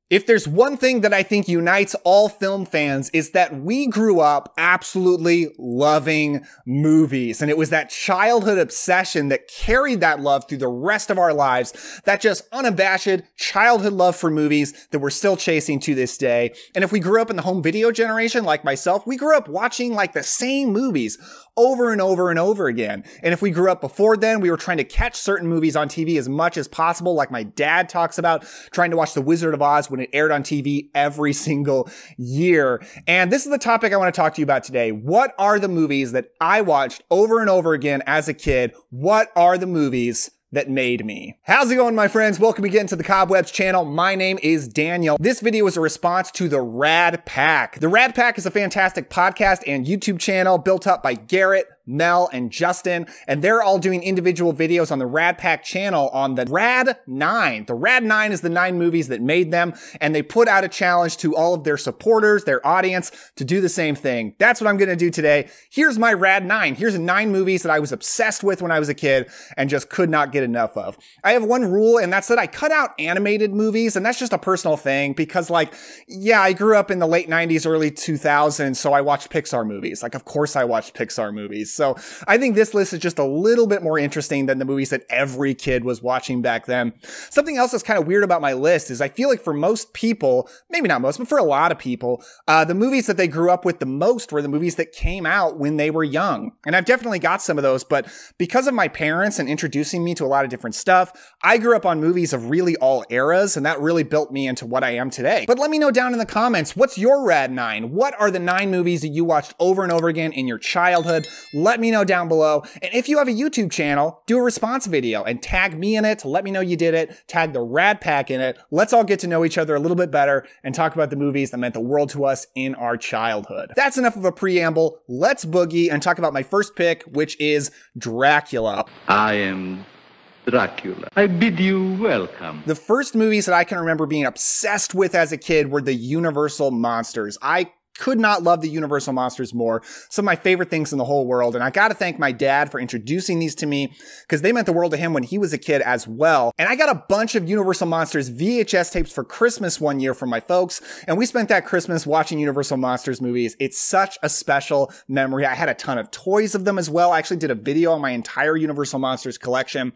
If there's one thing that I think unites all film fans is that we grew up absolutely loving movies. And it was that childhood obsession that carried that love through the rest of our lives, that just unabashed childhood love for movies that we're still chasing to this day. And if we grew up in the home video generation like myself, we grew up watching like the same movies over and over and over again. And if we grew up before then, we were trying to catch certain movies on TV as much as possible, like my dad talks about, trying to watch The Wizard of Oz when it aired on TV every single year. And this is the topic I want to talk to you about today. What are the movies that I watched over and over again as a kid? What are the movies that made me? How's it going, my friends? Welcome again to the Cobwebs channel. My name is Daniel. This video is a response to the RAD Pack. The RAD Pack is a fantastic podcast and YouTube channel built up by Garrett, Mel, and Justin, and they're all doing individual videos on the RAD Pack channel on the RAD 9. The RAD 9 is the 9 movies that made them, and they put out a challenge to all of their supporters, their audience, to do the same thing. That's what I'm going to do today. Here's my RAD 9. Here's 9 movies that I was obsessed with when I was a kid and just could not get enough of. I have one rule, and that's that I cut out animated movies, and that's just a personal thing because, like, yeah, I grew up in the late 90s, early 2000s, so I watched Pixar movies. Like, of course I watched Pixar movies. So I think this list is just a little bit more interesting than the movies that every kid was watching back then. Something else that's kind of weird about my list is I feel like for most people, maybe not most, but for a lot of people, the movies that they grew up with the most were the movies that came out when they were young. And I've definitely got some of those, but because of my parents and introducing me to a lot of different stuff, I grew up on movies of really all eras, and that really built me into what I am today. But let me know down in the comments, what's your RAD 9? What are the 9 movies that you watched over and over again in your childhood? Let me know down below. And if you have a YouTube channel, do a response video and tag me in it to let me know you did it. Tag the RAD Pack in it. Let's all get to know each other a little bit better and talk about the movies that meant the world to us in our childhood. That's enough of a preamble. Let's boogie and talk about my first pick, which is Dracula. I am Dracula. I bid you welcome. The first movies that I can remember being obsessed with as a kid were the Universal monsters. I could not love the Universal monsters more. Some of my favorite things in the whole world. And I got to thank my dad for introducing these to me because they meant the world to him when he was a kid as well. And I got a bunch of Universal monsters VHS tapes for Christmas one year from my folks. And we spent that Christmas watching Universal monsters movies. It's such a special memory. I had a ton of toys of them as well. I actually did a video on my entire Universal monsters collection.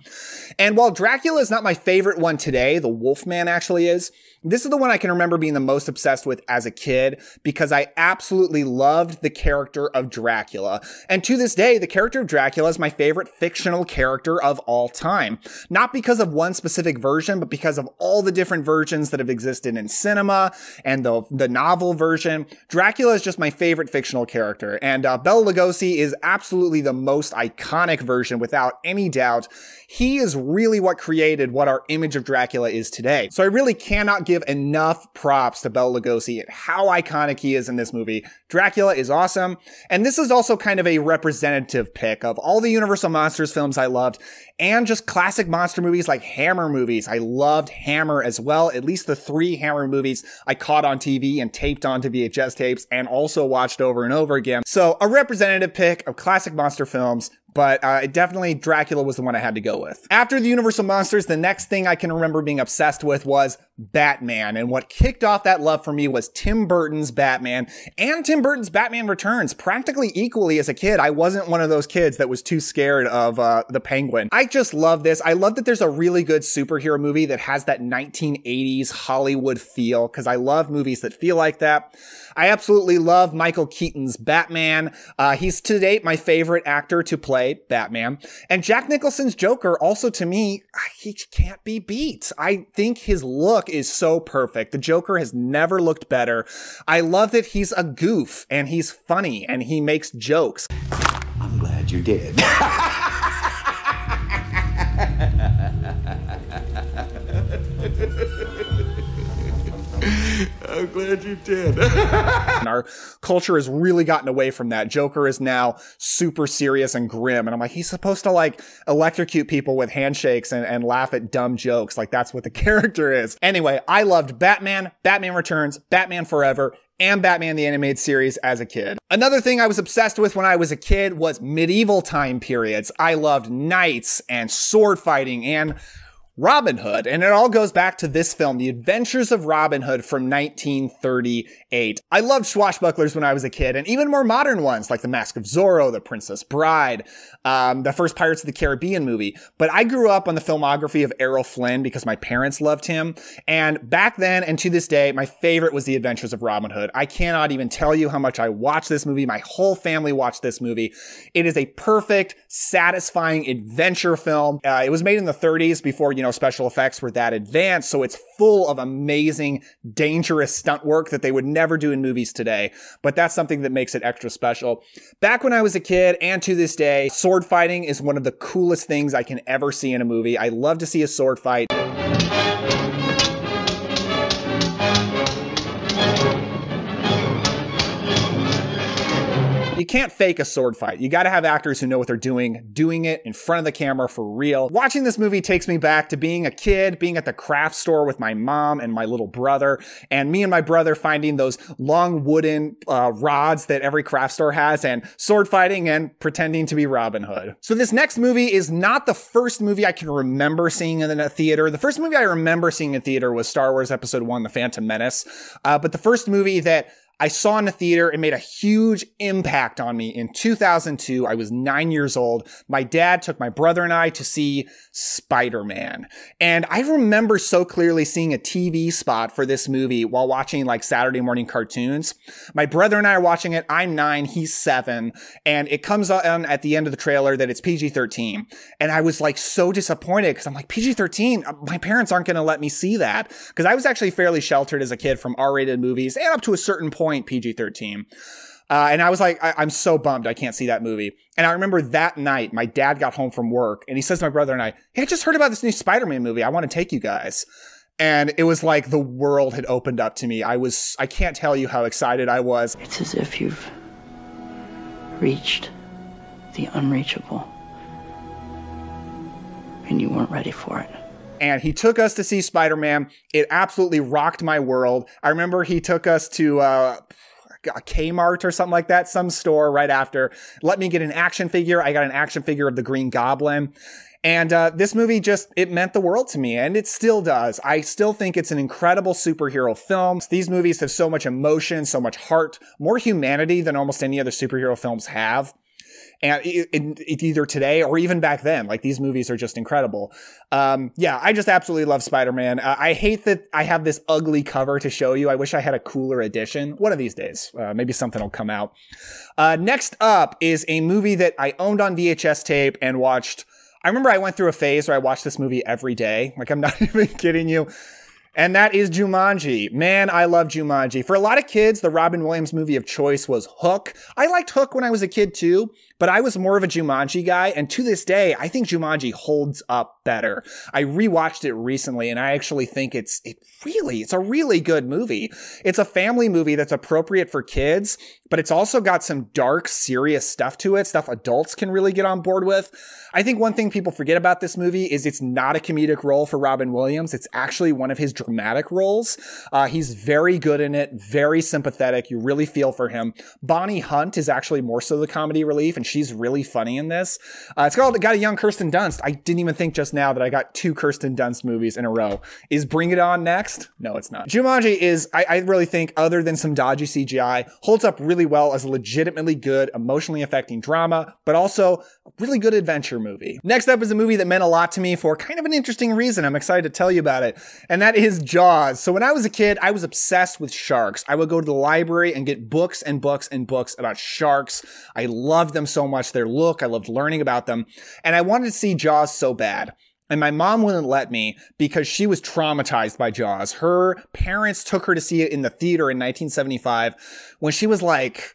And while Dracula is not my favorite one today, the Wolfman actually is. This is the one I can remember being the most obsessed with as a kid because I absolutely loved the character of Dracula. And to this day, the character of Dracula is my favorite fictional character of all time. Not because of one specific version, but because of all the different versions that have existed in cinema and the novel version. Dracula is just my favorite fictional character. And Bela Lugosi is absolutely the most iconic version without any doubt. He is really what created what our image of Dracula is today. So I really cannot give enough props to Bela Lugosi and how iconic he is in this movie. Dracula is awesome. And this is also kind of a representative pick of all the Universal Monsters films I loved and just classic monster movies like Hammer movies. I loved Hammer as well. At least the 3 Hammer movies I caught on TV and taped onto VHS tapes and also watched over and over again. So a representative pick of classic monster films. But definitely Dracula was the one I had to go with. After the Universal Monsters, the next thing I can remember being obsessed with was Batman. And what kicked off that love for me was Tim Burton's Batman and Tim Burton's Batman Returns. Practically equally as a kid, I wasn't one of those kids that was too scared of the Penguin. I just love this. I love that there's a really good superhero movie that has that 1980s Hollywood feel because I love movies that feel like that. I absolutely love Michael Keaton's Batman. He's to date my favorite actor to play Batman. And Jack Nicholson's Joker also to me, he can't be beat. I think his look is so perfect. The Joker has never looked better. I love that he's a goof and he's funny and he makes jokes. I'm glad you did. I'm glad you did. Our culture has really gotten away from that. Joker is now super serious and grim. And I'm like, he's supposed to like electrocute people with handshakes and laugh at dumb jokes. Like that's what the character is. Anyway, I loved Batman, Batman Returns, Batman Forever, and Batman the Animated Series as a kid. Another thing I was obsessed with when I was a kid was medieval time periods. I loved knights and sword fighting and Robin Hood. And it all goes back to this film, The Adventures of Robin Hood from 1938. I loved swashbucklers when I was a kid, and even more modern ones like The Mask of Zorro, The Princess Bride, the first Pirates of the Caribbean movie. But I grew up on the filmography of Errol Flynn because my parents loved him. And back then and to this day, my favorite was The Adventures of Robin Hood. I cannot even tell you how much I watched this movie. My whole family watched this movie. It is a perfect, satisfying adventure film. It was made in the 30s before, special effects were that advanced. So it's full of amazing, dangerous stunt work that they would never do in movies today. But that's something that makes it extra special. Back when I was a kid and to this day, sword fighting is one of the coolest things I can ever see in a movie. I love to see a sword fight. You can't fake a sword fight. You got to have actors who know what they're doing it in front of the camera for real. Watching this movie takes me back to being a kid, being at the craft store with my mom and my little brother, and me and my brother finding those long wooden rods that every craft store has, and sword fighting and pretending to be Robin Hood. So this next movie is not the first movie I can remember seeing in a theater. The first movie I remember seeing in theater was Star Wars Episode 1, The Phantom Menace. But the first movie that I saw in the theater and made a huge impact on me in 2002. I was 9 years old. My dad took my brother and I to see SpiderMan. And I remember so clearly seeing a TV spot for this movie while watching like Saturday morning cartoons. My brother and I are watching it. I'm 9, he's 7. And it comes on at the end of the trailer that it's PG-13. And I was like so disappointed because I'm like, PG-13? My parents aren't going to let me see that. Because I was actually fairly sheltered as a kid from R-rated movies and up to a certain point PG-13. And I was like, I'm so bummed I can't see that movie. And I remember that night, my dad got home from work and he says to my brother and I, hey, I just heard about this new Spider-Man movie. I want to take you guys. And it was like the world had opened up to me. I can't tell you how excited I was. It's as if you've reached the unreachable and you weren't ready for it. And he took us to see Spider-Man. It absolutely rocked my world. I remember he took us to a Kmart or something like that, some store right after. Let me get an action figure. I got an action figure of the Green Goblin. And this movie it meant the world to me, and it still does. I still think it's an incredible superhero film. These movies have so much emotion, so much heart, more humanity than almost any other superhero films have. And it either today or even back then, like these movies are just incredible. Yeah, I just absolutely love Spider-Man. I hate that I have this ugly cover to show you. I wish I had a cooler edition. One of these days, maybe something will come out. Next up is a movie that I owned on VHS tape and watched. I remember I went through a phase where I watched this movie every day. Like, I'm not even kidding you. And that is Jumanji. Man, I love Jumanji. For a lot of kids, the Robin Williams movie of choice was Hook. I liked Hook when I was a kid too, but I was more of a Jumanji guy. And to this day, I think Jumanji holds up better. I rewatched it recently and I actually think it's a really good movie. It's a family movie that's appropriate for kids, but it's also got some dark, serious stuff to it, stuff adults can really get on board with. I think one thing people forget about this movie is it's not a comedic role for Robin Williams. It's actually one of his dramatic roles. He's very good in it, very sympathetic. You really feel for him. Bonnie Hunt is actually more so the comedy relief, and she's really funny in this. It's got a young Kirsten Dunst. I didn't even think just now that I got 2 Kirsten Dunst movies in a row. Is Bring It On next? No, it's not. Jumanji is, I really think, other than some dodgy CGI, holds up really well as a legitimately good, emotionally affecting drama, but also a really good adventure movie. Next up is a movie that meant a lot to me for kind of an interesting reason. I'm excited to tell you about it. And that is Jaws. So when I was a kid, I was obsessed with sharks. I would go to the library and get books and books and books about sharks. I loved them so much, their look. I loved learning about them. And I wanted to see Jaws so bad. And my mom wouldn't let me because she was traumatized by Jaws. Her parents took her to see it in the theater in 1975 when she was like,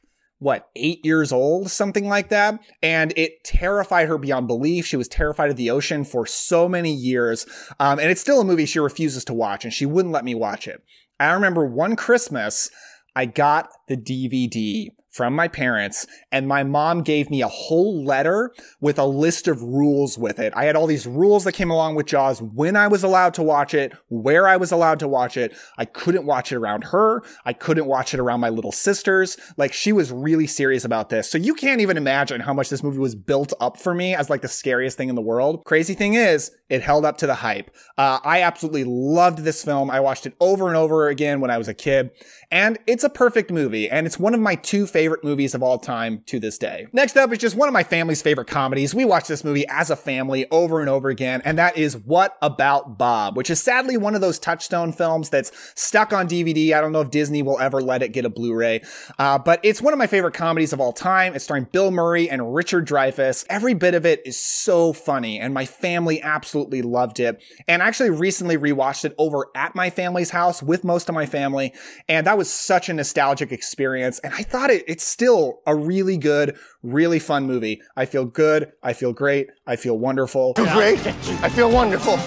8 years old, something like that. And it terrified her beyond belief. She was terrified of the ocean for so many years. And it's still a movie she refuses to watch, and she wouldn't let me watch it. I remember one Christmas, I got the DVD from my parents, and my mom gave me a whole letter with a list of rules with it. I had all these rules that came along with Jaws, when I was allowed to watch it, where I was allowed to watch it. I couldn't watch it around her. I couldn't watch it around my little sisters. Like, she was really serious about this. So you can't even imagine how much this movie was built up for me as like the scariest thing in the world. Crazy thing is, It held up to the hype. I absolutely loved this film. I watched it over and over again when I was a kid, and it's a perfect movie, and it's one of my 2 favorite movies of all time to this day. Next up is just one of my family's favorite comedies. We watched this movie as a family over and over again, and that is What About Bob, which is sadly one of those touchstone films that's stuck on DVD. I don't know if Disney will ever let it get a Blu-ray, but it's one of my favorite comedies of all time. It's starring Bill Murray and Richard Dreyfuss. Every bit of it is so funny, and my family absolutely loved it. And I actually recently rewatched it over at my family's house with most of my family, and that was such a nostalgic experience. And I thought it's still a really good, really fun movie. I feel good. I feel great. I feel wonderful. I feel great. I feel wonderful.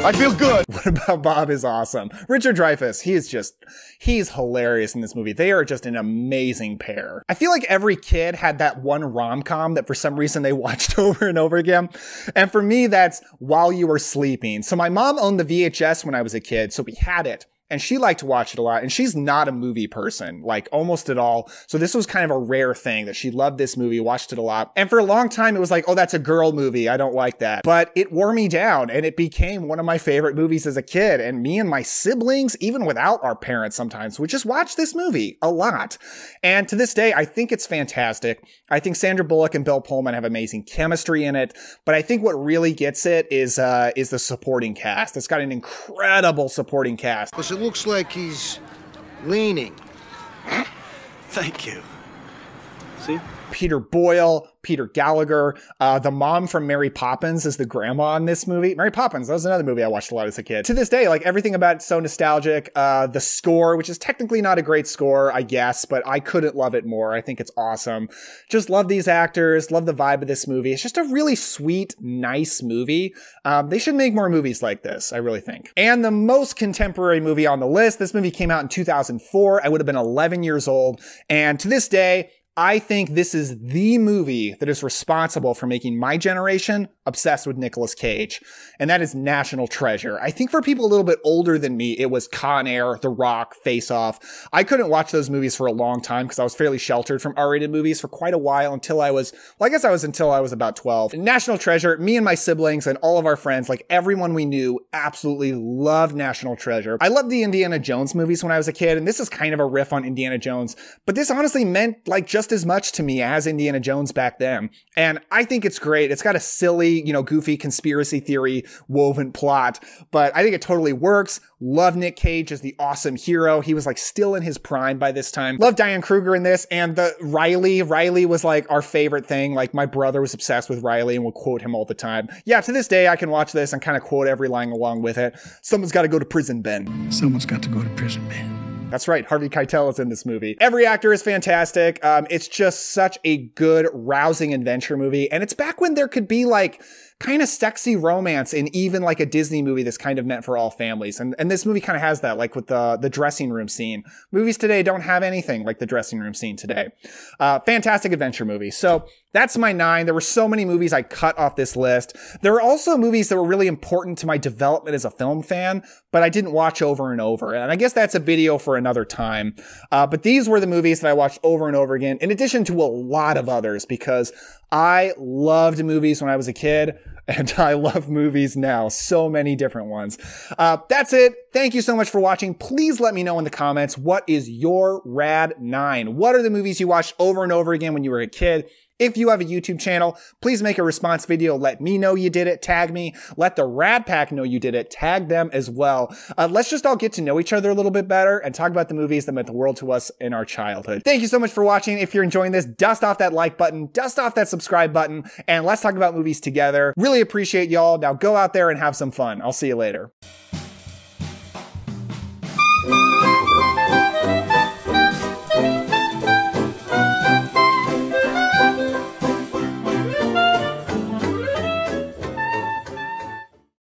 I feel good. What About Bob is awesome. Richard Dreyfuss, he's hilarious in this movie. They are just an amazing pair. I feel like every kid had that one rom-com that for some reason they watched over and over again. And for me, that's While You Were Sleeping. So my mom owned the VHS when I was a kid, so we had it. And she liked to watch it a lot. And she's not a movie person, like almost at all. So this was kind of a rare thing that she loved this movie, watched it a lot. And for a long time, it was like, oh, that's a girl movie. I don't like that. But it wore me down, and it became one of my favorite movies as a kid. And me and my siblings, even without our parents sometimes, would just watch this movie a lot. And to this day, I think it's fantastic. I think Sandra Bullock and Bill Pullman have amazing chemistry in it. But I think what really gets it is the supporting cast. It's got an incredible supporting cast. It looks like he's leaning. Thank you. See? Peter Boyle, Peter Gallagher, the mom from Mary Poppins is the grandma in this movie. Mary Poppins, that was another movie I watched a lot as a kid. To this day, like everything about it's so nostalgic. The score, which is technically not a great score, I guess, but I couldn't love it more. I think it's awesome. Just love these actors, love the vibe of this movie. It's just a really sweet, nice movie. They should make more movies like this, I really think. And the most contemporary movie on the list, this movie came out in 2004. I would have been 11 years old. And to this day, I think this is the movie that is responsible for making my generation obsessed with Nicolas Cage, and that is National Treasure. I think for people a little bit older than me, it was Con Air, The Rock, Face Off. I couldn't watch those movies for a long time because I was fairly sheltered from R-rated movies for quite a while until I was about 12. National Treasure, me and my siblings and all of our friends, like everyone we knew, absolutely loved National Treasure. I loved the Indiana Jones movies when I was a kid, and this is kind of a riff on Indiana Jones, but this honestly meant like just as much to me as Indiana Jones back then. And I think it's great. It's got a silly, goofy conspiracy theory woven plot, but I think it totally works. Love Nick Cage as the awesome hero. He was like still in his prime by this time. Love Diane Kruger in this, and the Riley was like our favorite thing. Like my brother was obsessed with Riley and would quote him all the time. Yeah, to this day I can watch this and kind of quote every line along with it. Someone's got to go to prison, Ben. Someone's got to go to prison, Ben. That's right, Harvey Keitel is in this movie. Every actor is fantastic. It's just such a good, rousing adventure movie. And it's back when there could be like kind of sexy romance in even like a Disney movie that's kind of meant for all families. And this movie kind of has that, like with the dressing room scene. Movies today don't have anything like the dressing room scene today. Fantastic adventure movie. So that's my 9. There were so many movies I cut off this list. There were also movies that were really important to my development as a film fan, but I didn't watch over and over. And I guess that's a video for another time. But these were the movies that I watched over and over again, in addition to a lot of others, because I loved movies when I was a kid, and I love movies now. So many different ones. That's it. Thank you so much for watching. Please let me know in the comments, what is your RAD 9? What are the movies you watched over and over again when you were a kid? If you have a YouTube channel, please make a response video. Let me know you did it. Tag me. Let the Rad Pack know you did it. Tag them as well. Let's just all get to know each other a little bit better and talk about the movies that meant the world to us in our childhood. Thank you so much for watching. If you're enjoying this, dust off that like button, dust off that subscribe button, and let's talk about movies together. Really appreciate y'all. Now go out there and have some fun. I'll see you later.